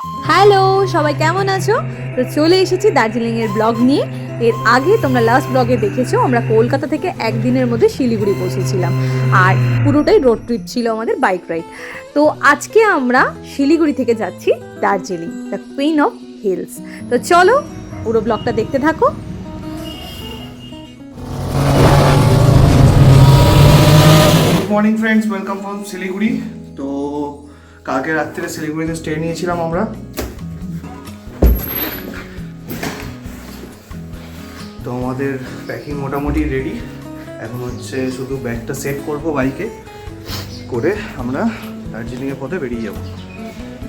Hello, সবাই কেমন আছো? তো চলে এসেছি দার্জিলিংয়ের ব্লগ নিয়ে। এর আগে তোমরা লাস্ট ব্লগে দেখেছো আমরা কলকাতা থেকে একদিনের মধ্যে শিলিগুড়ি পৌঁছেছিলাম, আর পুরোটাই রোড ট্রিপ ছিল আমাদের, বাইক রাইড। তো আজকে আমরা শিলিগুড়ি থেকে যাচ্ছি Darjeeling, the queen of hills. তো চলো পুরো ব্লগটা দেখতে থাকো। Good morning friends, welcome from Siliguri. তো কালকে রাত্রে শিলিগুড়িতে স্টে নিয়েছিলাম আমরা। তো আমাদের প্যাকিং মোটামুটি রেডি, এখন হচ্ছে শুধু ব্যাগটা সেট করব বাইকে করে আমরা দার্জিলিংয়ের পথে বেরিয়ে যাব।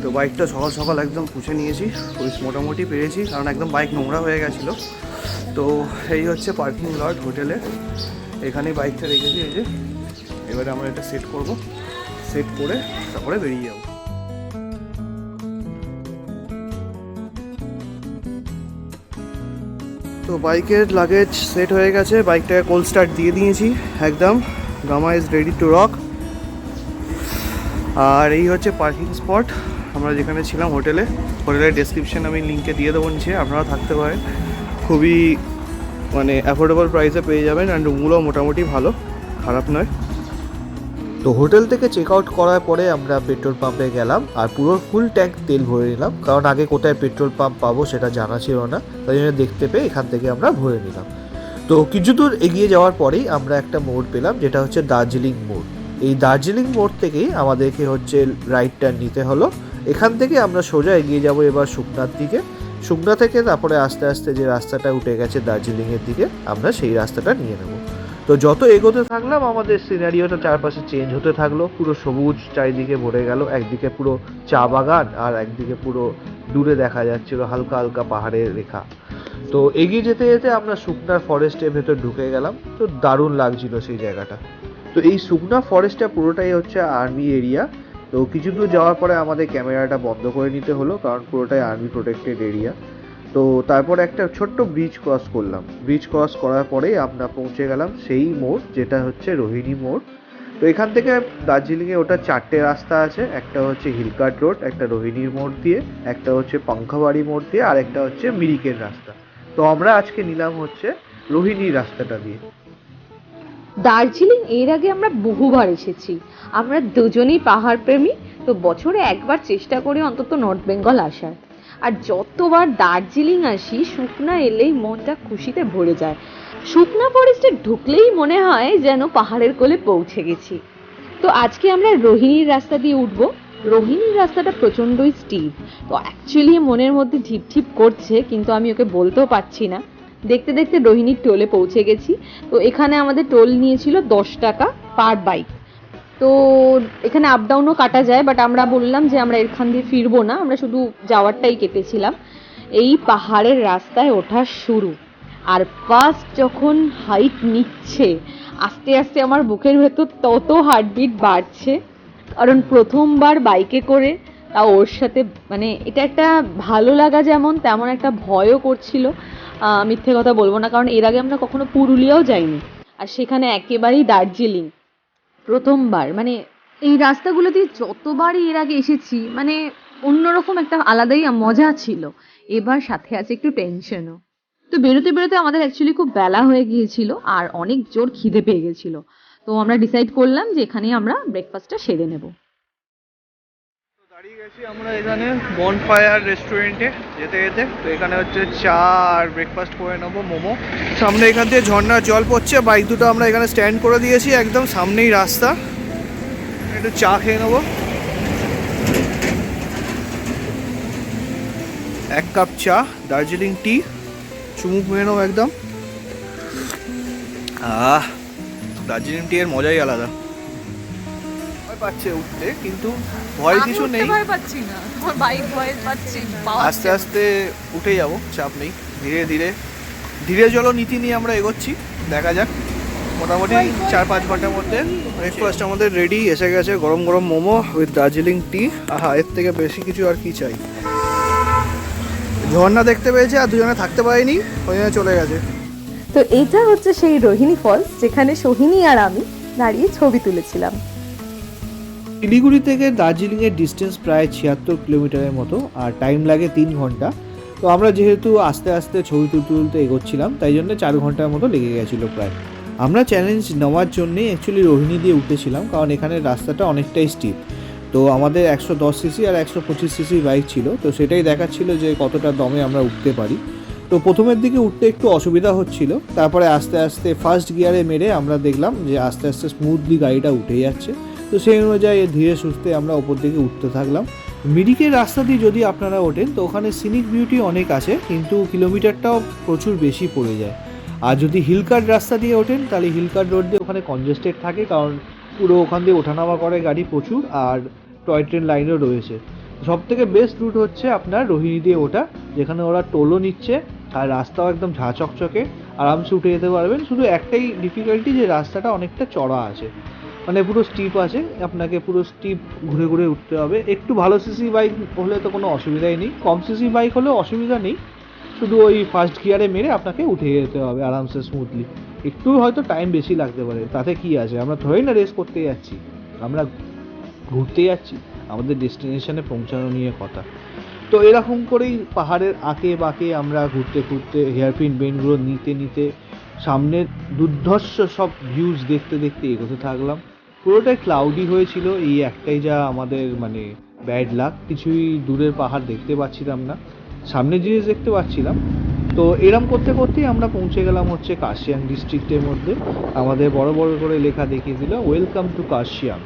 তো বাইকটা সকাল সকাল একদম পুছে নিয়েছি, মোটামুটি পেরেছি, কারণ একদম বাইক নোংরা হয়ে গেছিলো। তো এই হচ্ছে পার্কিং লট হোটেলে, এখানেই বাইকটা রেখেছি। এই যে এবারে আমরা এটা সেট করব, সেট করে তারপরে বেরিয়ে যাব। তো বাইকের লাগেজ সেট হয়ে গেছে, বাইকটাকে কোল্ড স্টার্ট দিয়ে দিয়েছি একদম। Gamma is ready to rock. আর এই হচ্ছে পার্কিং স্পট আমরা যেখানে ছিলাম হোটেলে। হোটেলের ডেসক্রিপশন আমি লিঙ্কে দিয়ে দেবো নিচে, আপনারা থাকতে পারেন। খুবই মানে অ্যাফোর্ডেবল প্রাইসে পেয়ে যাবেন, অ্যান্ড রুমগুলো মোটামুটি ভালো, খারাপ নয়। তো হোটেল থেকে চেক আউট করার পরে আমরা পেট্রোল পাম্পে গেলাম আর পুরো ফুল ট্যাঙ্ক তেল ভরে নিলাম, কারণ আগে কোথায় পেট্রোল পাম্প পাবো সেটা জানা ছিল না, তাই জন্য দেখতে পেয়ে এখান থেকে আমরা ভরে নিলাম। তো কিছু দূর এগিয়ে যাওয়ার পরেই আমরা একটা মোড় পেলাম, যেটা হচ্ছে দার্জিলিং মোড়। এই দার্জিলিং মোড় থেকেই আমাদেরকে হচ্ছে রাইডটা নিতে হলো। এখান থেকে আমরা সোজা এগিয়ে যাব এবার শুকনার দিকে। শুকনা থেকে তারপরে আস্তে আস্তে যে রাস্তাটা উঠে গেছে দার্জিলিংয়ের দিকে, আমরা সেই রাস্তাটা নিয়ে নেব। তো যত এগোতে থাকলাম আমাদের সিনারিওটা চারপাশে চেঞ্জ হতে থাকলো, পুরো সবুজ চারিদিকে ভরে গেল। একদিকে পুরো চা বাগান আর একদিকে পুরো দূরে দেখা যাচ্ছিল হালকা হালকা পাহাড়ের রেখা। তো এগিয়ে যেতে যেতে আমরা শুকনার ফরেস্টের ভেতর ঢুকে গেলাম। তো দারুণ লাগছিল সেই জায়গাটা। তো এই শুকনা ফরেস্টটা পুরোটাই হচ্ছে আর্মি এরিয়া। তো কিছু দূর যাওয়ার পরে আমাদের ক্যামেরাটা বন্ধ করে নিতে হলো, কারণ পুরোটাই আর্মি প্রোটেক্টেড এরিয়া। তো তারপর একটা ছোট্ট ব্রিজ ক্রস করলাম। ব্রিজ ক্রস করার পরেই আমরা পৌঁছে গেলাম সেই মোড়, যেটা হচ্ছে রোহিণী মোড়। তো এখান থেকে দার্জিলিংয়ে ওটা চারটে রাস্তা আছে, একটা হচ্ছে হিলকাট রোড, একটা রোহিণীর মোড় দিয়ে, একটা হচ্ছে পাংখাবাড়ি মোড় দিয়ে, আর একটা হচ্ছে মিরিকের রাস্তা। তো আমরা আজকে নিলাম হচ্ছে রোহিণীর রাস্তাটা দিয়ে। দার্জিলিং এর আগে আমরা বহুবার এসেছি, আমরা দুজনেই পাহাড় প্রেমী। তো বছরে একবার চেষ্টা করি অন্তত নর্থ বেঙ্গল আসার। আর যতবার দার্জিলিং আসি, শুকনা এলেই মনটা খুশিতে ভরে যায়। শুকনা ফরেস্টে ঢুকলেই মনে হয় যেন পাহাড়ের কোলে পৌঁছে গেছি। তো আজকে আমরা রোহিণীর রাস্তা দিয়ে উঠবো। রোহিণীর রাস্তাটা প্রচণ্ডই স্টিপ। তো অ্যাকচুয়ালি মনের মধ্যে ঢিপ ঢিপ করছে, কিন্তু আমি ওকে বলতেও পারছি না। দেখতে দেখতে রোহিণীর টোলে পৌঁছে গেছি। তো এখানে আমাদের টোল নিয়েছিল 10 টাকা পার বাইক। তো এখানে আপ ডাউনও কাটা যায়, বাট আমরা বললাম যে আমরা এখান দিয়ে ফিরবো না, আমরা শুধু যাওয়ারটাই কেটেছিলাম। এই পাহাড়ের রাস্তায় ওঠা শুরু, আর ফার্স্ট যখন হাইট নিচ্ছে, আস্তে আস্তে আমার বুকের ভেতর তত হার্টবিট বাড়ছে, কারণ প্রথমবার বাইকে করে, তাও ওর সাথে। মানে এটা একটা ভালো লাগা যেমন, তেমন একটা ভয়ও করছিল। মিথ্যে কথা বলবো না, কারণ এর আগে আমরা কখনো পুরুলিয়াও যাইনি, আর সেখানে একেবারেই দার্জিলিং প্রথমবার। মানে এই রাস্তাগুলো দিয়ে যতবারই এর আগে এসেছি, মানে অন্যরকম একটা আলাদাই মজা ছিল। এবার সাথে আছে একটু টেনশনও। তো বেরোতে বেরোতে আমাদের অ্যাকচুয়ালি খুব বেলা হয়ে গিয়েছিল, আর অনেক জোর খিদে পেয়ে গেছিল। তো আমরা ডিসাইড করলাম যে এখানেই আমরা ব্রেকফাস্টটা সেরে নেব। দাঁড়িয়ে গেছি আমরা এখানে বনফায়ার রেস্টুরেন্টে যেতে যেতে। তো এখানে হচ্ছে চা আর ব্রেকফাস্ট করে নেবো, মোমো। সামনে এখান থেকে ঝর্ণার জল পড়ছে, বাইক দুটো আমরা এখানে স্ট্যান্ড করে দিয়েছি, একদম সামনেই রাস্তা। একটু চা খেয়ে নেবো, 1 কাপ চা, দার্জিলিং টি, চুমুক মেরে নেবো একদম। দার্জিলিং টি এর মজাই আলাদা। ভয় পাচ্ছে উঠতে, কিন্তু ভয় কিছু নেই, ভয় পাচ্ছি না, তোমার বাইক ভয় পাচ্ছি। আস্তে আস্তে উঠে যাব, চাপ নেই। ধীরে ধীরে ধীরে চলো নীতি নিয়ে আমরা এগোচ্ছি, দেখা যাক। মোটামুটি 4-5 ঘন্টার মধ্যে ব্রেকফাস্ট আমাদের রেডি এসে গেছে, গরম গরম মোমো উইথ দার্জিলিং টি। আহা, এর থেকে বেশি কিছু আর কি চাই। ঝর্ণা দেখতে পেয়েছে আর দুজনে থাকতে পারিনি, ওই জন্য চলে গেছে। তো এটা হচ্ছে সেই রোহিণী ফলস, যেখানে সোহিনী আর আমি দাঁড়িয়ে ছবি তুলেছিলাম। শিলিগুড়ি থেকে দার্জিলিংয়ের ডিস্টেন্স প্রায় 76 কিলোমিটারের মতো, আর টাইম লাগে 3 ঘন্টা। তো আমরা যেহেতু আস্তে আস্তে ছবি তুলতে তুলতে এগোচ্ছিলাম, তাই জন্য 4 ঘন্টার মতো লেগে গেছিলো প্রায়। আমরা চ্যালেঞ্জ নেওয়ার জন্যেই অ্যাকচুয়ালি রোহিণী দিয়ে উঠেছিলাম, কারণ এখানে রাস্তাটা অনেকটাই স্টিপ। তো আমাদের 110 সিসি আর 125 সিসি বাইক ছিল, তো সেটাই দেখাচ্ছিল যে কতটা দমে আমরা উঠতে পারি। তো প্রথমের দিকে উঠতে একটু অসুবিধা হচ্ছিল, তারপরে আস্তে আস্তে ফার্স্ট গিয়ারে মেরে আমরা দেখলাম যে আস্তে আস্তে স্মুথলি গাড়িটা উঠে যাচ্ছে। তো সেই অনুযায়ী ধীরে সুস্থে আমরা ওপর দিকে উঠতে থাকলাম। মিরিকের রাস্তা দিয়ে যদি আপনারা ওঠেন তো ওখানে সিনিক বিউটি অনেক আছে, কিন্তু কিলোমিটারটাও প্রচুর বেশি পড়ে যায়। আর যদি হিলকার্ড রাস্তা দিয়ে ওঠেন তাহলে হিলকার্ড রোড দিয়ে ওখানে কনজেস্টেড থাকে, কারণ পুরো ওখান দিয়ে ওঠানামা করে গাড়ি প্রচুর, আর টয় ট্রেন লাইনও রয়েছে। সব থেকে বেস্ট রুট হচ্ছে আপনার রোহিণী দিয়ে ওঠা, যেখানে ওরা টোলও নিচ্ছে আর রাস্তাও একদম ঝাঁ চকচকে, আরামসে উঠে যেতে পারবেন। শুধু একটাই ডিফিকাল্টি যে রাস্তাটা অনেকটা চড়া আছে, মানে পুরো স্টিপ আছে, আপনাকে পুরো স্টিপ ঘুরে ঘুরে উঠতে হবে। একটু ভালো সিসি বাইক হলে তো কোনো অসুবিধাই নেই, কম সিসি বাইক হলেও অসুবিধা নেই, শুধু ওই ফার্স্ট গিয়ারে মেরে আপনাকে উঠে যেতে হবে আরামসে স্মুথলি। একটু হয়তো টাইম বেশি লাগতে পারে, তাতে কি আছে, আমরা থোড়াই না রেস করতে যাচ্ছি, আমরা ঘুরতে যাচ্ছি, আমাদের ডেস্টিনেশনে পৌঁছানো নিয়ে কথা। তো এরকম করেই পাহাড়ের আঁকে বাঁকে আমরা ঘুরতে ঘুরতে হেয়ারপিন বেন্ডগুলো নিতে নিতে সামনের দুর্ধর্ষ সব ভিউজ দেখতে দেখতে এগোতে থাকলাম। পুরোটাই ক্লাউডি হয়েছিল, এই একটাই যা আমাদের মানে ব্যাড লাক, কিছুই দূরের পাহাড় দেখতে পাচ্ছিলাম না, সামনের জিনিস দেখতে পাচ্ছিলাম। তো এরম করতে করতেই আমরা পৌঁছে গেলাম হচ্ছে কার্শিয়াং ডিস্ট্রিক্টের মধ্যে। আমাদের বড় বড় করে লেখা দেখিয়ে দিল ওয়েলকাম টু কার্শিয়াং।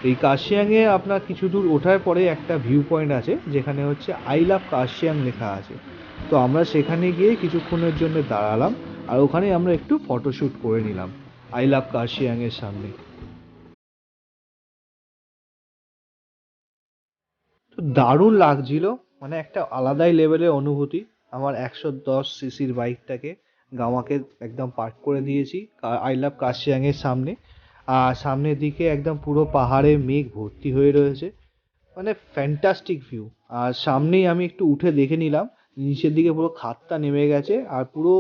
এই কার্শিয়াংয়ে আপনার কিছু দূর ওঠার পরে একটা ভিউ পয়েন্ট আছে, যেখানে হচ্ছে আই লাভ কার্শিয়াং লেখা আছে। তো আমরা সেখানে গিয়ে কিছুক্ষণের জন্য দাঁড়ালাম, আর ওখানে আমরা একটু ফটোশ্যুট করে নিলাম আই লাভ কার্শিয়াংয়ের সামনে। তো দারুণ লাগছিল, মানে একটা আলাদাই লেভেলের অনুভূতি। আমার 110 সিসির বাইকটাকে গামাকে একদম পার্ক করে দিয়েছি আই লাভ কার্শিয়াংয়ের সামনে, আর সামনের দিকে একদম পুরো পাহাড়ে মেঘ ভর্তি হয়ে রয়েছে, মানে ফ্যান্টাস্টিক ভিউ। আর সামনেই আমি একটু উঠে দেখে নিলাম, নিচের দিকে পুরো খাতটা নেমে গেছে, আর পুরো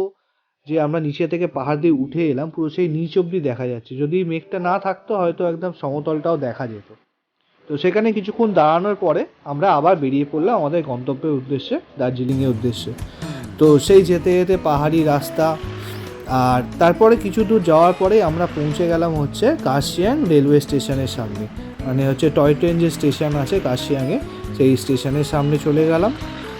যে আমরা নিচে থেকে পাহাড় দিয়ে উঠে এলাম পুরো সেই নিচ অব্দি দেখা যাচ্ছে। যদি মেঘটা না থাকতো হয়তো একদম সমতলটাও দেখা যেত। তো সেখানে কিছুক্ষণ দাঁড়ানোর পরে আমরা আবার বেরিয়ে পড়লাম আমাদের গন্তব্যের উদ্দেশ্যে, দার্জিলিংয়ের উদ্দেশ্যে। তো সেই যেতে যেতে পাহাড়ি রাস্তা, আর তারপরে কিছু দূর যাওয়ার পরে আমরা পৌঁছে গেলাম হচ্ছে কার্শিয়াং রেলওয়ে স্টেশনের সামনে, মানে হচ্ছে টয় ট্রেন যে স্টেশন আছে কার্শিয়াংয়ে, সেই স্টেশনের সামনে চলে গেলাম।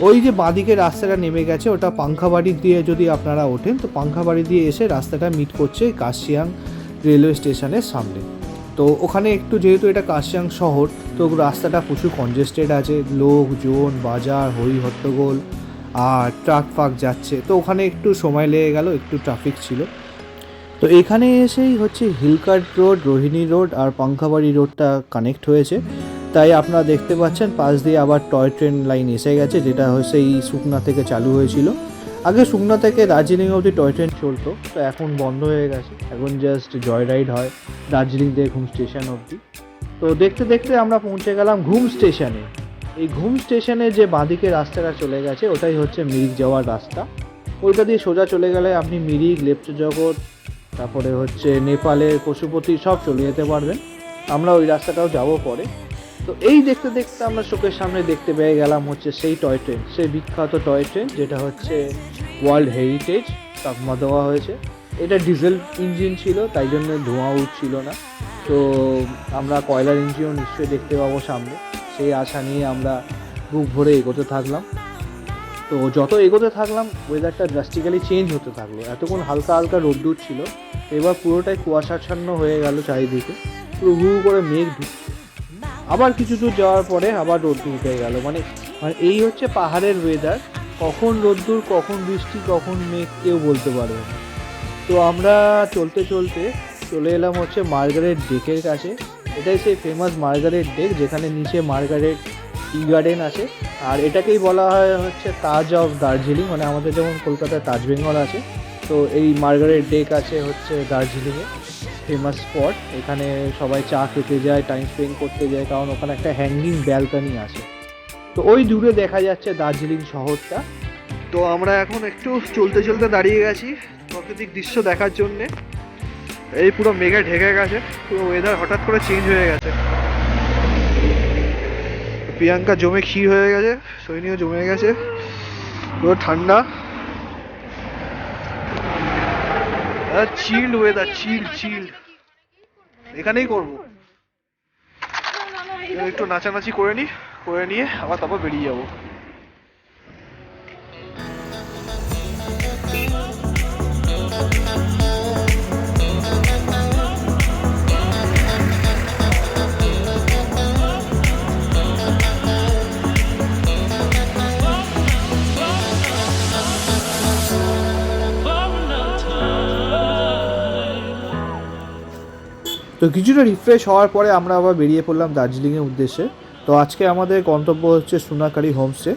ওই যে বাঁদিকে রাস্তাটা নেমে গেছে ওটা পাংখাবাড়ি দিয়ে যদি আপনারা ওঠেন, তো পাংখাবাড়ি দিয়ে এসে রাস্তাটা মিট করছে কার্শিয়াং রেলওয়ে স্টেশনের সামনে। তো ওখানে একটু যেহেতু এটা কার্শিয়াং শহর, তো রাস্তাটা প্রচুর কনজেস্টেড আছে, লোকজন, বাজার, হই হট্টগোল, আর ট্রাক ফাক যাচ্ছে, তো ওখানে একটু সময় লেগে গেল, একটু ট্রাফিক ছিল। তো এখানে এসেই হচ্ছে হিলকার্ট রোড, রোহিণী রোড আর পাংখাবাড়ি রোডটা কানেক্ট হয়েছে, তাই আপনারা দেখতে পাচ্ছেন পাশ দিয়ে আবার টয় ট্রেন লাইন এসে গেছে, যেটা হচ্ছে এই সুকনা থেকে চালু হয়েছিল। আগে সুকনা থেকে দার্জিলিং অবধি টয় ট্রেন চলতো, তো এখন বন্ধ হয়ে গেছে, এখন জাস্ট জয় রাইড হয় দার্জিলিং থেকে ঘুম স্টেশন অবধি। তো দেখতে দেখতে আমরা পৌঁছে গেলাম ঘুম স্টেশনে। এই ঘুম স্টেশনে যে বাঁদিকে রাস্তাটা চলে গেছে ওটাই হচ্ছে মিরিক যাওয়ার রাস্তা। ওইটা দিয়ে সোজা চলে গেলে আপনি মিরিক, লেপচা জগৎ, তারপরে হচ্ছে নেপালের পশুপতি সব চলে যেতে পারবেন। আমরা ওই রাস্তাটাও যাবো পরে। তো এই দেখতে দেখতে আমরা চোখের সামনে দেখতে পেয়ে গেলাম হচ্ছে সেই টয় ট্রেন, সেই বিখ্যাত টয় ট্রেন যেটা হচ্ছে ওয়ার্ল্ড হেরিটেজ তকমা দেওয়া হয়েছে। এটা ডিজেল ইঞ্জিন ছিল, তাই জন্য ধোঁয়া উঠছিল না। তো আমরা কয়লার ইঞ্জিনও নিশ্চয়ই দেখতে পাবো সামনে, সেই আশা নিয়ে আমরা বুক ভরে এগোতে থাকলাম। তো যত এগোতে থাকলাম ওয়েদারটা ড্রাস্টিক্যালি চেঞ্জ হতে থাকলো। এতক্ষণ হালকা হালকা রোদ্দুর ছিল, এবার পুরোটাই কুয়াশাচ্ছন্ন হয়ে গেল, চারিদিকে পুরো হু করে মেঘ ঢুকছে। আবার কিছু দূর যাওয়ার পরে আবার রোদ্দুর উঠে গেল, মানে এই হচ্ছে পাহাড়ের ওয়েদার, কখন রোদ্দুর, কখন বৃষ্টি, কখন মেঘ কেউ বলতে পারবে না। তো আমরা চলতে চলতে চলে এলাম হচ্ছে মার্গারেট ডেকের কাছে। এটাই সেই ফেমাস মার্গারেট ডেক, যেখানে নিচে মার্গারেট টি গার্ডেন আছে, আর এটাকেই বলা হয় হচ্ছে তাজ অফ দার্জিলিং, মানে আমাদের যেমন কলকাতায় তাজ বেঙ্গল আছে, তো এই মার্গারেট ডেক আছে হচ্ছে দার্জিলিংয়ে ফেমাস স্পট। এখানে সবাই চা খেতে যায়, টাইম স্পেন্ড করতে যায়, কারণ ওখানে একটা হ্যাঙ্গিং ব্যালকনি আছে। তো ওই দূরে দেখা যাচ্ছে দার্জিলিং শহরটা। তো আমরা এখন একটু চলতে চলতে দাঁড়িয়ে গেছি প্রাকৃতিক দৃশ্য দেখার জন্যে। এই পুরো মেঘে ঢেকে গেছে, পুরো ওয়েদার হঠাৎ করে চেঞ্জ হয়ে গেছে। প্রিয়াঙ্কা জমে ক্ষীর হয়ে গেছে, সৈনিও জমে গেছে, পুরো ঠান্ডা, চিল্ড ওয়েদার, চিল্ড। এখানেই করবো, একটু নাচানাচি করে নিয়ে আবার তারপর বেরিয়ে যাবো। তো কিছুটা রিফ্রেশ হওয়ার পরে আমরা আবার বেরিয়ে পড়লাম দার্জিলিংয়ের উদ্দেশ্যে। তো আজকে আমাদের গন্তব্য হচ্ছে সোনাকারি হোমস্টে।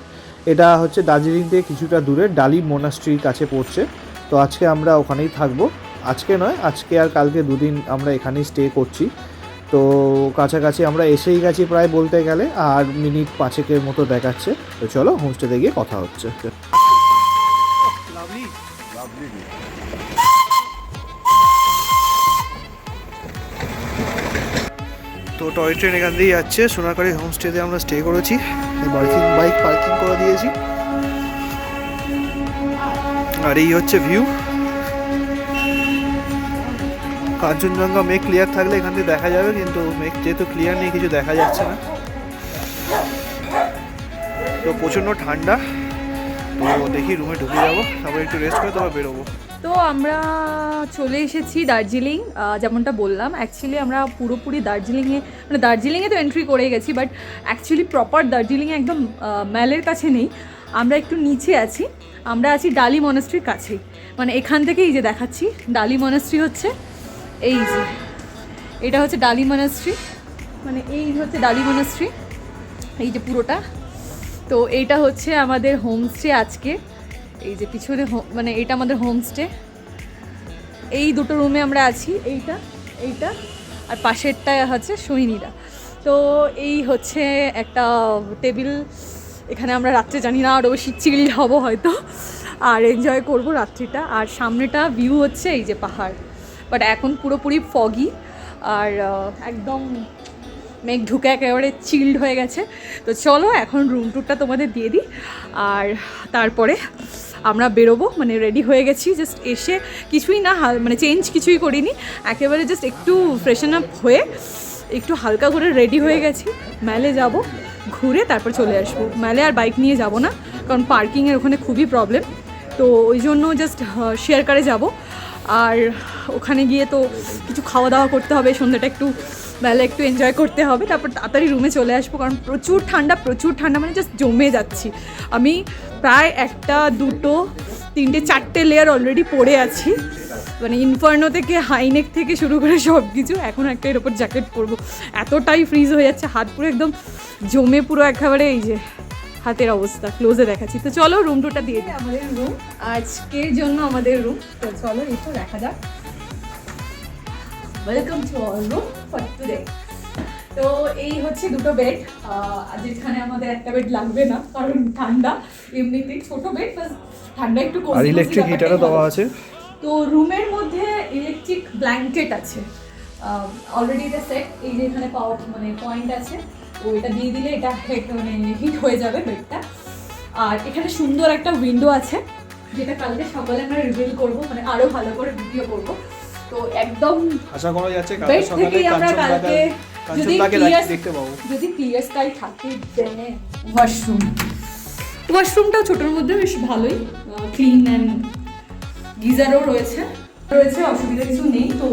এটা হচ্ছে দার্জিলিং থেকে কিছুটা দূরে ডালি মোনাস্ট্রির কাছে পড়ছে। তো আজকে আমরা ওখানেই থাকবো, আজকে নয়, আজকে আর কালকে দুদিন আমরা এখানেই স্টে করছি। তো কাছাকাছি আমরা এসেই গেছি প্রায় বলতে গেলে, আর মিনিট 5 মতো দেখাচ্ছে। তো চলো হোমস্টেতে গিয়ে কথা হচ্ছে। তো টয় ট্রেন এখান দিয়েই যাচ্ছে, সোনাকারি হোমস্টেতে আমরা স্টে করেছি, বাইক পার্কিং করে দিয়েছি। আর এই হচ্ছে ভিউ, কাঞ্চনজঙ্ঘা মেঘ ক্লিয়ার থাকলে এখান থেকে দেখা যাবে, কিন্তু মেঘ যেহেতু ক্লিয়ার নেই কিছু দেখা যাচ্ছে না। তো প্রচণ্ড ঠান্ডা, তো দেখি রুমে ঢুকে যাবো, তারপর একটু রেস্ট করে তারপর বেরোবো। তো আমরা চলে এসেছি দার্জিলিং। যেমনটা বললাম, অ্যাকচুয়ালি আমরা পুরোপুরি দার্জিলিংয়ে তো এন্ট্রি করে গেছি, বাট অ্যাকচুয়ালি প্রপার দার্জিলিংয়ে একদম ম্যালের কাছে নেই, আমরা একটু নিচে আছি। আমরা আছি ডালি মনাস্ট্রির কাছেই, মানে এখান থেকেই যে দেখাচ্ছি ডালি মনাস্ট্রি হচ্ছে এই যে, এটা হচ্ছে ডালি মনাস্ট্রি, মানে এই হচ্ছে ডালি মনাস্ট্রি, এই যে পুরোটা। তো এইটা হচ্ছে আমাদের হোমস্টে আজকে, এই যে পিছনে মানে এটা আমাদের হোমস্টে। এই দুটো রুমে আমরা আছি, এইটা আর পাশেরটা হচ্ছে সোহিনীরা। তো এই হচ্ছে একটা টেবিল, এখানে আমরা রাত্রে জানি না আরও বেশি চিল হবো হয়তো, আর এনজয় করবো রাত্রিটা। আর সামনেটা ভিউ হচ্ছে এই যে পাহাড়, বাট এখন পুরোপুরি ফগি আর একদম মেঘ ঢুকে একেবারে চিল্ড হয়ে গেছে। তো চলো এখন রুম টুরটা তোমাদের দিয়ে দিই, আর তারপরে আমরা বেরোবো। মানে রেডি হয়ে গেছি, জাস্ট এসে কিছুই না, মানে চেঞ্জ কিছুই করিনি, একেবারে জাস্ট একটু ফ্রেশন আপ হয়ে একটু হালকা করে রেডি হয়ে গেছি। ম্যালে যাব, ঘুরে তারপর চলে আসবো। ম্যালে আর বাইক নিয়ে যাব না, কারণ পার্কিংয়ের ওখানে খুবই প্রবলেম। তো ওই জন্য জাস্ট শেয়ার কারে যাব। আর ওখানে গিয়ে তো কিছু খাওয়া দাওয়া করতে হবে, সন্ধ্যাটা একটু মেলে একটু এনজয় করতে হবে, তারপর তাড়াতাড়ি রুমে চলে আসবো, কারণ প্রচুর ঠান্ডা, মানে জাস্ট জমে যাচ্ছি। আমি প্রায় 1, 2, 3, 4 লেয়ার অলরেডি পরে আছি, মানে ইনফার্নো থেকে হাইনেক থেকে শুরু করে সব কিছু। এখন একটা এর ওপর জ্যাকেট পরবো, এতটাই ফ্রিজ হয়ে যাচ্ছে, হাত পুরো একদম জমে পুরো একেবারে এই যে হাতের অবস্থা। ক্লোজে দেখাচ্ছি। তো চলো রুম টুটা দিয়ে দিই। আমাদের রুম আজকের জন্য আমাদের রুম, তো চলো একটু দেখা যাক। Welcome to our room for today. তো এই হচ্ছে দুটো বেড, যেখানে আমাদের একটা বেড লাগবে না কারণ ঠান্ডা, এমনিতেই ছোট বেড, বাস ঠান্ডা একটু কম। আর ইলেকট্রিক হিটারও দেওয়া আছে। তো রুমের মধ্যে ইলেকট্রিক ব্ল্যাঙ্কেট আছে অলরেডি, এটা সেট। এই যে এখানে পাওয়ার মানে পয়েন্ট আছে, তো এটা দিয়ে দিলে এটা মানে হিট হয়ে যাবে বেডটা। আর এখানে সুন্দর একটা উইন্ডো আছে, যেটা কালকে সকালে আমরা রিভিল করবো, মানে আরো ভালো করে ভিডিও করবো। তো একদম আশা করা যাচ্ছে বেড থেকেই আমরা কালকে যদি ক্লিয়ার স্কাই থাকে। দেনে ওয়াশরুমটাও ছোটোর মধ্যে বেশ ভালোই ক্লিন অ্যান্ড গিজারও রয়েছে, অসুবিধা কিছু নেই। তো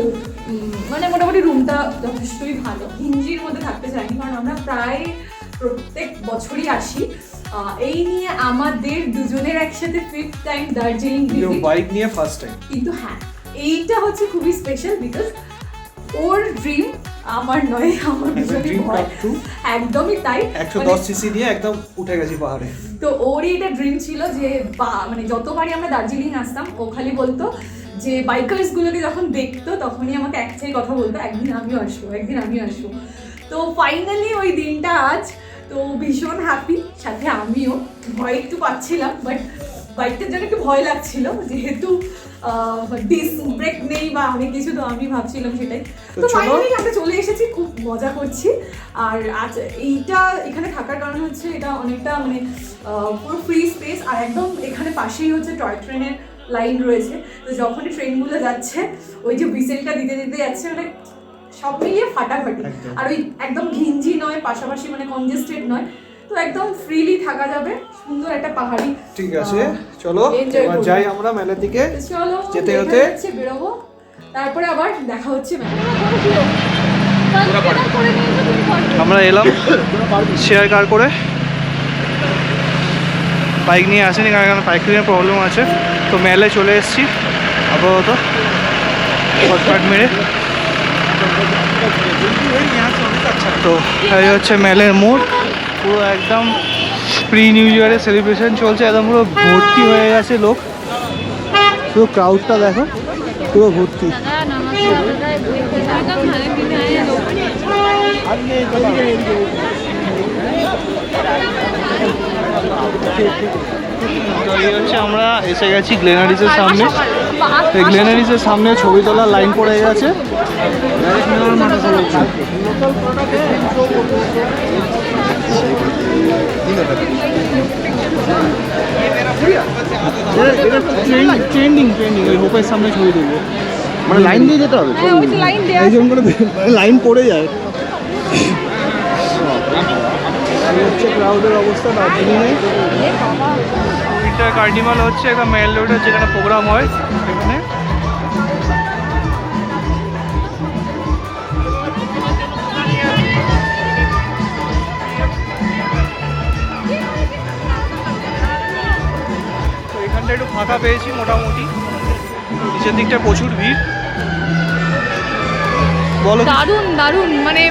মানে মোটামুটি রুমটা যথেষ্টই ভালো। হিঞ্জির মধ্যে থাকতে চাইনি, কারণ আমরা প্রায় প্রত্যেক বছরই আসি। এই নিয়ে আমাদের দুজনের একসাথে 5th টাইম দার্জিলিং বাইক নিয়ে ফার্স্ট টাইম। কিন্তু হ্যাঁ, এইটা হচ্ছে খুবই স্পেশাল, বিকজ ওর ড্রিম, আমার নয়, আমার ভীষণই ভয়। একদমই তাই, 110 সিসি নিয়ে একদম উঠে গেছি পাহাড়ে। তো ওরই এটা ড্রিম ছিল যে মানে যতবারই আমরা দার্জিলিং আসতাম ও খালি বলতো যে বাইকার্সগুলোকে যখন দেখতো তখনই আমাকে একটাই কথা বলতো, একদিন আমিও আসবো। তো ফাইনালি ওই দিনটা আজ। তো ভীষণ হ্যাপি, সাথে আমিও। ভয় একটু পাচ্ছিলাম, বাট বাইকটার জন্য একটু ভয় লাগছিল, যেহেতু ডিস্ক ব্রেক নেই বা অনেক কিছু, তো আমি ভাবছিলাম সেটাই। তো ফাইনালি আমরা চলে এসেছি, খুব মজা করছি। আর আজ এইটা এখানে থাকার কারণে হচ্ছে এটা অনেকটা মানে পুরো ফ্রি স্পেস, আর একদম এখানে পাশেই হচ্ছে টয় ট্রেনের লাইন রয়েছে। তো যখনই ট্রেনগুলো যাচ্ছে ওই যে হুইসেলটা দিতে দিতে যাচ্ছে, মানে সব মিলিয়ে ফাটাফাটি। আর ওই একদম ঘিঞ্জি নয়, পাশাপাশি মানে কনজেস্টেড নয়, তো একদম ফ্রিলি থাকা যাবে। সুন্দর একটা পাহাড়ি। ঠিক আছে, চলো enjoy এবার করবো। যাই আমরা মেলার দিকে। চলো যেতে দেখা হতে যাচ্ছে, বেরোবো, তারপরে আবার দেখা হচ্ছে মেলা। আমরা এলাম শেয়ার কার করে, বাইক নিয়ে আসেনি কারণ এখানে পাইকারির প্রবলেম আছে। তো মেলে চলে এসেছি আপাতত শর্টকাট মেরে। তো এই হচ্ছে মেলের মোড়, পুরো একদম প্রি নিউ ইয়ারের সেলিব্রেশন চলছে, একদম পুরো ভর্তি হয়ে গেছে লোক। পুরো ক্রাউডটা দেখো, পুরো ভর্তি। তো এই হচ্ছে আমরা এসে গেছি গ্লেনারিসের সামনে। এই গ্লেনারিসের সামনে ছবি তোলার লাইন পড়ে গেছে। ট্রেন্ডিং ওই হোপের সামনে ছবি তুলবো, মানে লাইন দিয়ে যেতে হবে, এই জন্য করে লাইন পড়ে যায়। হচ্ছে ক্রাউডের অবস্থা দার্জিলিংয়ে। উইন্টার কার্নিভাল হচ্ছে একটা মেল রোডের যেখানে প্রোগ্রাম হয় এখানে। তো এখানটা একটু ফাঁকা পেয়েছি মোটামুটি, নিচের দিকটা প্রচুর ভিড়। বলো দারুণ দারুণ, মানে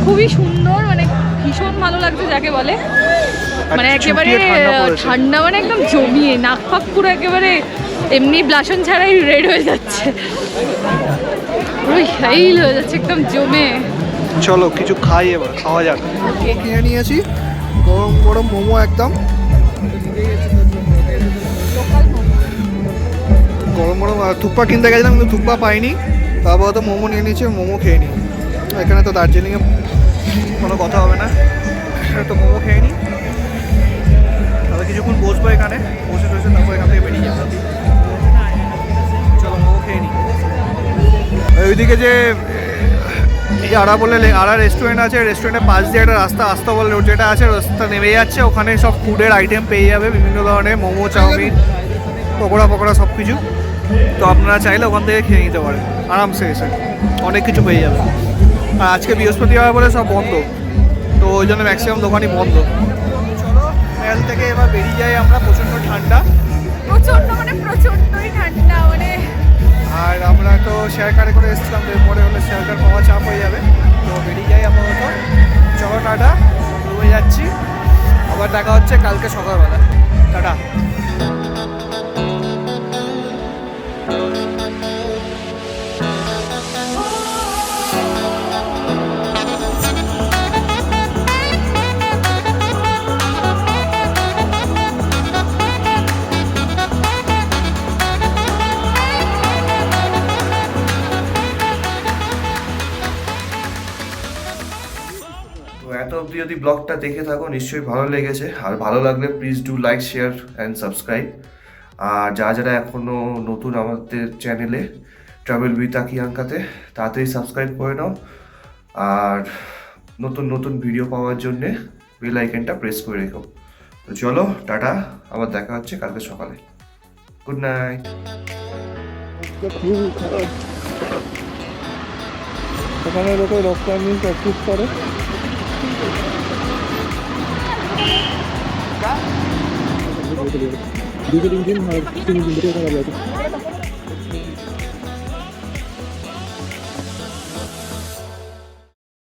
খুবই সুন্দর, মানে ভীষণ ভালো লাগছে যাকে বলে। মানে একেবারে ঠান্ডা, মানে একদম জমিয়ে নাক ফাক পুরো একেবারে এমনি ব্লাশন ছাড়াই রেড হয়ে যাচ্ছে, পুরো হাইল হয়ে যাচ্ছে একদম জমে। চলো কিছু খাই, এবার খাওয়া যাক। কিনে নিয়েছি গরম গরম মোমো, একদম গরম গরম। থুকপা কিনতে গেছিলাম কিন্তু থুকপা পাইনি, তারপর তো মোমো নিয়ে নিয়েছি, মোমো খেয়ে নিই। এখানে তো দার্জিলিংয়ে কোনো কথা হবে না, তো মোমো খেয়ে নিই। তারপর কিছুক্ষণ বসবো এখানে, বসে টসে তারপর এখান থেকে বেরিয়ে যাবো। চলো মোমো খেয়ে নিই। ওইদিকে যে আড়া বলে আড়া রেস্টুরেন্ট আছে, রেস্টুরেন্টের পাশ দিয়ে একটা রাস্তা, আস্তাবল রোড যেটা আছে, রাস্তা নেমে যাচ্ছে, ওখানে সব ফুডের আইটেম পেয়ে যাবে, বিভিন্ন ধরনের মোমো, চাউমিন, পকোড়া সব কিছু। তো আপনারা চাইলে ওখান থেকে খেয়ে নিতে পারেন আরামসে, এসে অনেক কিছু পেয়ে যাবে। আর আজকে বৃহস্পতিবার বলে সব বন্ধ, তো ওই জন্য ম্যাক্সিমাম দোকানই বন্ধ। চলো মেল থেকে এবার বেরিয়ে যাই আমরা, প্রচণ্ড ঠান্ডা, মানে প্রচন্ডই ঠান্ডা মানে। আর আমরা তো শেয়ার কারে করে এসেছিলাম, এরপরে হলে শেয়ার কার পাওয়া চাপ হয়ে যাবে। তো বেরিয়ে যাই আপাতত, চলো টাটা, রুমে যাচ্ছি, আবার দেখা হচ্ছে কালকে সকালবেলা, টাটা। তো এত অবধি যদি ব্লগটা দেখে থাকো নিশ্চয়ই ভালো লেগেছে, আর ভালো লাগলে please do like, share and subscribe. আর যারা এখনও নতুন আমাদের চ্যানেলে ট্রাভেল উইথ আঁকাতে, তাড়াতাড়ি সাবস্ক্রাইব করে নাও, আর নতুন ভিডিও পাওয়ার জন্যে বেল আইকনটা প্রেস করে রেখো। তো চলো টাটা, আবার দেখা হচ্ছে কালকে সকালে। Good night. ওখানে লোকে রক ক্লাইম্বিং প্র্যাকটিস করে। দুটো তিন দিন